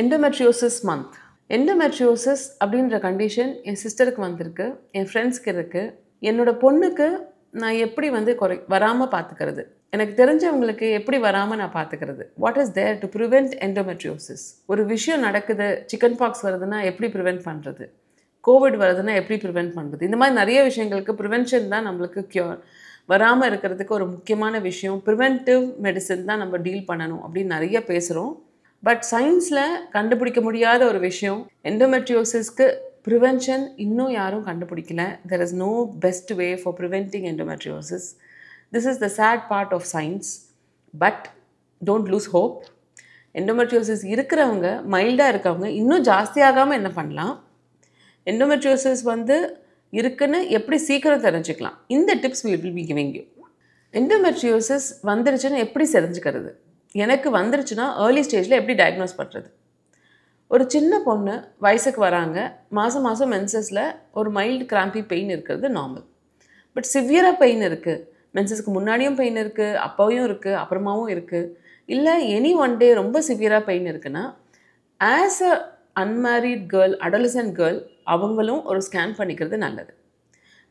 Endometriosis month. Endometriosis அப்படின்ற condition என் சிஸ்டருக்கு வந்திருக்கு, என் ஃப்ரெண்ட்ஸ்க்கு இருக்குது. என்னோட பொண்ணுக்கு நான் எப்படி வராமல் பார்த்துக்கிறது, எனக்கு தெரிஞ்சவங்களுக்கு எப்படி வராமல் நான் பார்த்துக்கிறது, what is there to prevent endometriosis. ஒரு விஷயம் நடக்குது, சிக்கன் பாக்ஸ் வருதுன்னா எப்படி ப்ரிவெண்ட் பண்ணுறது, கோவிட் வருதுன்னா எப்படி ப்ரிவெண்ட் பண்ணுறது, இந்த மாதிரி நிறைய விஷயங்களுக்கு ப்ரிவென்ஷன் தான் நம்மளுக்கு க்யூர். வராமல் இருக்கிறதுக்கு ஒரு முக்கியமான விஷயம் ப்ரிவென்டிவ் மெடிசன் தான் நம்ம டீல் பண்ணணும் அப்படின்னு நிறைய பேசுகிறோம். பட் சயின்ஸில் கண்டுபிடிக்க முடியாத ஒரு விஷயம், எண்டோமெட்ரியோசிஸ்க்கு ப்ரிவென்ஷன் இன்னும் யாரும் கண்டுபிடிக்கல. There is no best way for preventing endometriosis. This is the sad part of science. But don't lose hope. Endometriosis இருக்கிறவங்க, மைல்டாக இருக்கவங்க இன்னும் ஜாஸ்தியாகாமல் என்ன பண்ணலாம், எண்டோமெட்ரியோசிஸ் இருக்குன்னு எப்படி சீக்கிரம் தெரிஞ்சுக்கலாம், இந்த tips we will be giving you. Endometriosis வந்துருச்சுன்னு எப்படி தெரிஞ்சுக்கிறது, எனக்கு வந்துருச்சுன்னா ஏர்லி ஸ்டேஜில் எப்படி டயக்னோஸ் பண்ணுறது. ஒரு சின்ன பொண்ணு வயசுக்கு வராங்க, மாதம் மென்சஸில் ஒரு மைல்டு கிராம்பி பெயின் இருக்கிறது நார்மல். பட் சிவியராக பெயின் இருக்குது, மென்சஸ்க்கு முன்னாடியும் பெயின் இருக்குது, அப்போவும் இருக்குது, அப்புறமாவும் இருக்குது, இல்லை எனி ஒன் டே ரொம்ப சிவியராக பெயின் இருக்குன்னா, as a unmarried girl, adolescent girl, அவங்களும் ஒரு ஸ்கேன் பண்ணிக்கிறது நல்லது.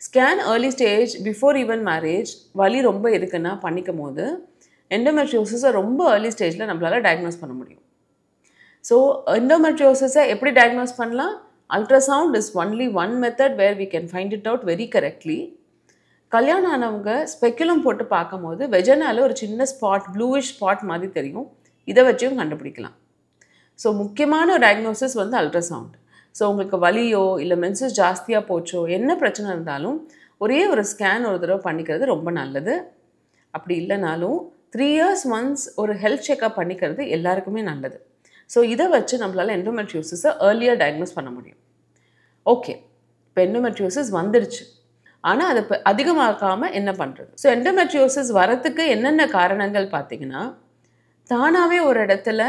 Scan early stage before even marriage வலி ரொம்ப இருக்குன்னா பண்ணிக்கும் போது எண்டோமெட்ரியோசிஸை ரொம்ப ஏர்லி ஸ்டேஜில் நம்மளால் டயக்னோஸ் பண்ண முடியும். ஸோ எண்டோமெட்ரியோசிஸை எப்படி டயக்னோஸ் பண்ணலாம்? Ultrasound is only one method where we can find it out very correctly. கல்யாணம் ஆனவங்க ஸ்பெக்குலம் போட்டு பார்க்கும்போது வெஜனால ஒரு சின்ன ஸ்பாட், ப்ளூயிஷ் ஸ்பாட் மாதிரி தெரியும், இதை வச்சும் கண்டுபிடிக்கலாம். ஸோ முக்கியமான ஒரு டயக்னோசிஸ் அல்ட்ராசவுண்ட். ஸோ உங்களுக்கு வலியோ இல்லை மென்சஸ் ஜாஸ்தியாக போச்சோ என்ன பிரச்சனை இருந்தாலும் ஒரே ஒரு ஸ்கேன் ஒரு தடவை பண்ணிக்கிறது ரொம்ப நல்லது. அப்படி இல்லைனாலும் 3 years once ஒரு ஹெல்த் செக்அப் பண்ணிக்கிறது எல்லாருக்குமே நல்லது. ஸோ இதை வச்சு நம்மளால் எண்டோமெட்ரியோசிஸை ஏர்லியாக டயக்னோஸ் பண்ண முடியும். ஓகே, இப்போ எண்டோமெட்ரியோசிஸ் வந்துடுச்சு, ஆனால் அதை இப்போ அதிகமாக்காமல் என்ன பண்ணுறது? ஸோ எண்டோமெட்ரியோசிஸ் வரத்துக்கு என்னென்ன காரணங்கள் பார்த்திங்கன்னா, தானாகவே ஒரு இடத்துல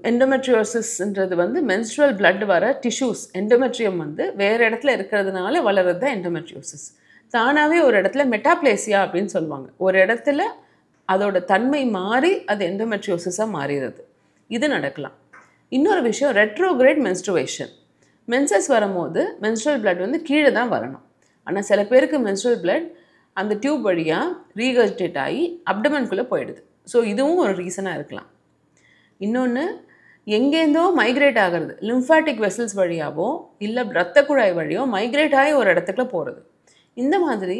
எண்டோமெட்ரியோசிஸ்ன்றது மென்ஸ்ட்ரல் பிளட் வர டிஷ்யூஸ், எண்டோமெட்ரியம் வேறு இடத்துல இருக்கிறதுனால வளர்கிறது தான் எண்டோமெட்ரியோசிஸ். தானாகவே ஒரு இடத்துல மெட்டாப்ளேசியா அப்படின்னு சொல்லுவாங்க, ஒரு இடத்துல அதோட தன்மை மாறி அது எண்டோமெட்ரியோசிஸாக மாறிடுறது, இது நடக்கலாம். இன்னொரு விஷயம், ரெட்ரோகிரேட் மென்ஸ்ட்ருவேஷன். மென்சஸ் வரும்போது மென்ஸ்ட்ரல் பிளட் கீழே தான் வரணும், ஆனால் சில பேருக்கு மென்ஸ்ட்ரல் பிளட் அந்த டியூப் வழியாக ரீகர்ஜிடேட் ஆகி அப்டமனுக்குள்ளே போயிடுது. ஸோ இதுவும் ஒரு ரீசனாக இருக்கலாம். இன்னொன்று, எங்கேருந்தோ மைக்ரேட் ஆகிறது, லிம்ஃபாட்டிக் வெசல்ஸ் வழியாவோ இல்லை இரத்த குழாய் வழியோ மைக்ரேட் ஆகி ஒரு இடத்துக்குள்ள போகிறது. இந்த மாதிரி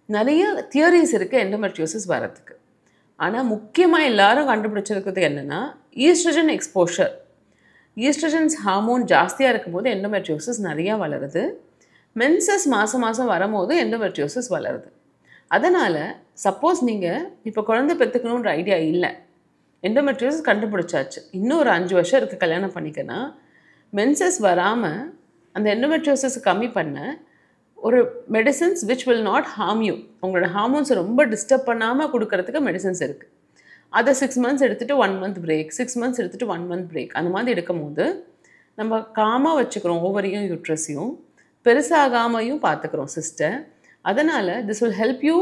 நிறைய தியரிஸ் இருக்குது எண்டோமெட்ரியோசிஸ் வரத்துக்கு. ஆனால் முக்கியமாக எல்லாரும் கண்டுபிடிச்சிருக்கிறது என்னென்னா, ஈஸ்ட்ரஜன் எக்ஸ்போஷர். ஈஸ்ட்ரஜன்ஸ் ஹார்மோன் ஜாஸ்தியாக இருக்கும்போது எண்டோமெட்ரியோசிஸ் நிறையா வளருது. மென்சஸ் மாதம் வரும்போது எண்டோமெட்ரியோசிஸ் வளருது. அதனால் சப்போஸ் நீங்கள் இப்போ குழந்தை பெற்றுக்கணுன்ற ஐடியா இல்லை, எண்டோமெட்ரியோசிஸ் கண்டுபிடிச்சாச்சு, இன்னும் ஒரு 5 வருஷம் இருக்குது கல்யாணம் பண்ணிக்கன்னா, மென்சஸ் வராமல் அந்த எண்டோமெட்ரியோசிஸ் கம்மி பண்ண ஒரு medicines which will not harm you, உங்களோட ஹார்மோன்ஸை ரொம்ப டிஸ்டர்ப் பண்ணாமல் கொடுக்கறதுக்கு மெடிசன்ஸ் இருக்குது. அதை 6 months எடுத்துகிட்டு 1 month பிரேக், 6 months எடுத்துகிட்டு 1 month பிரேக், அந்த மாதிரி எடுக்கும் போது நம்ம காமாக வச்சுக்கிறோம் ஓவரையும் யூட்ரஸையும், பெருசாகாமையும் பார்த்துக்கிறோம் சிஸ்டர். அதனால் this will help you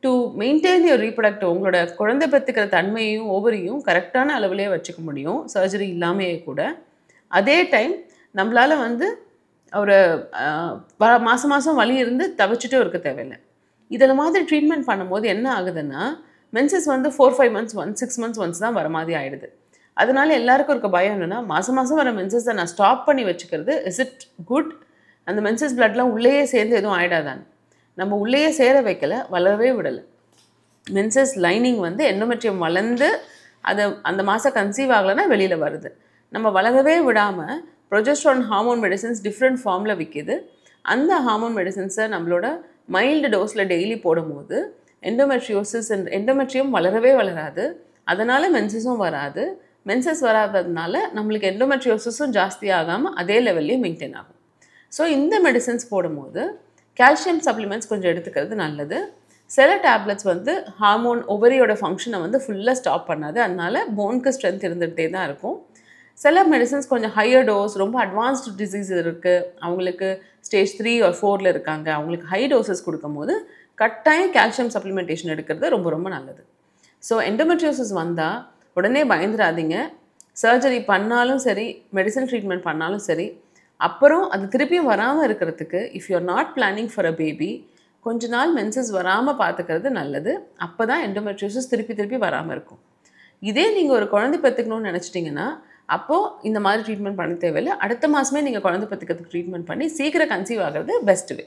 to maintain your reproductive, உங்களோட குழந்தை பெற்றுக்கிற தன்மையையும் ஓவரையும் கரெக்டான அளவுலேயே வச்சுக்க முடியும், சர்ஜரி இல்லாமையே கூட. அதே டைம் நம்மளால் ஒரு மாதம் வலி இருந்து தவிச்சிட்டும் இருக்க தேவையில்லை. இதில் மாதிரி ட்ரீட்மெண்ட் பண்ணும்போது என்ன ஆகுதுன்னா, menses 4-5 months once, 6 months once தான் வர மாதிரி ஆகிடுது. அதனால எல்லாருக்கும் இருக்க பயம் என்னென்னா, மாதம் வர மென்சஸை நான் ஸ்டாப் பண்ணி வச்சுக்கிறது, இஸ் இட் குட், அந்த மென்சஸ் பிளட்லாம் உள்ளேயே சேர்ந்து எதுவும் ஆகிடாதான்னு. நம்ம உள்ளேயே சேர வைக்கலை, வளரவே விடலை. மென்சஸ் லைனிங் எண்டோமெட்ரியம் வளர்ந்து அதை அந்த மாதம் கன்சீவ் ஆகலைன்னா வெளியில் வருது. நம்ம வளரவே விடாமல் ப்ரொஜெஸ்ட்ரான் ஹார்மோன் மெடிசன்ஸ் டிஃப்ரெண்ட் ஃபார்மில் விற்கிது. அந்த ஹார்மோன் மெடிசன்ஸை நம்மளோட மைல்டு டோஸில் டெய்லி போடும்போது எண்டோமெட்ரியம் வளரவே வளராது, அதனால் மென்சஸும் வராது. மென்சஸ் வராததுனால நம்மளுக்கு எண்டோமெட்ரியோசிஸும் ஜாஸ்தி ஆகாமல் அதே லெவல்லையும் மெயின்டைன் ஆகும். ஸோ இந்த மெடிசன்ஸ் போடும்போது கால்சியம் சப்ளிமெண்ட்ஸ் கொஞ்சம் எடுத்துக்கிறது நல்லது. சில டேப்லெட்ஸ் ஹார்மோன் ஓவரியோட ஃபங்க்ஷனை ஃபுல்லாக ஸ்டாப் பண்ணாது, அதனால் போனுக்கு ஸ்ட்ரென்த் இருந்துகிட்டே தான் இருக்கும். சில மெடிசன்ஸ் கொஞ்சம் ஹையர் டோஸ், ரொம்ப அட்வான்ஸ்டு டிசீஸ் இருக்குது, அவங்களுக்கு ஸ்டேஜ் 3 or 4 இருக்காங்க, அவங்களுக்கு ஹை டோசஸ் கொடுக்கும்போது கட்டாயம் கால்சியம் சப்ளிமெண்டேஷன் எடுக்கிறது ரொம்ப ரொம்ப நல்லது. ஸோ எண்டோமெட்ரியோசிஸ் வந்தால் உடனே பயந்துடாதீங்க. சர்ஜரி பண்ணாலும் சரி, மெடிசன் ட்ரீட்மெண்ட் பண்ணாலும் சரி, அப்புறம் அது திருப்பியும் வராமல் இருக்கிறதுக்கு if you are not planning for a baby, கொஞ்ச நாள் மென்சஸ் வராமல் பார்த்துக்கிறது நல்லது. அப்போ தான் எண்டோமெட்ரியோசிஸ் திருப்பி திருப்பி வராமல் இருக்கும். இதே நீங்கள் ஒரு குழந்தை பெற்றுக்கணும்னு நினச்சிட்டிங்கன்னா, அப்போது இந்த மாதிரி ட்ரீட்மெண்ட் பண்ண தேவையில்லை. அடுத்த மாதமே நீங்கள் குழந்தை பெற்றுக்கிறதுக்கு ட்ரீட்மெண்ட் பண்ணி சீக்கிரம் கன்சீவ் ஆகிறது பெஸ்ட் வே.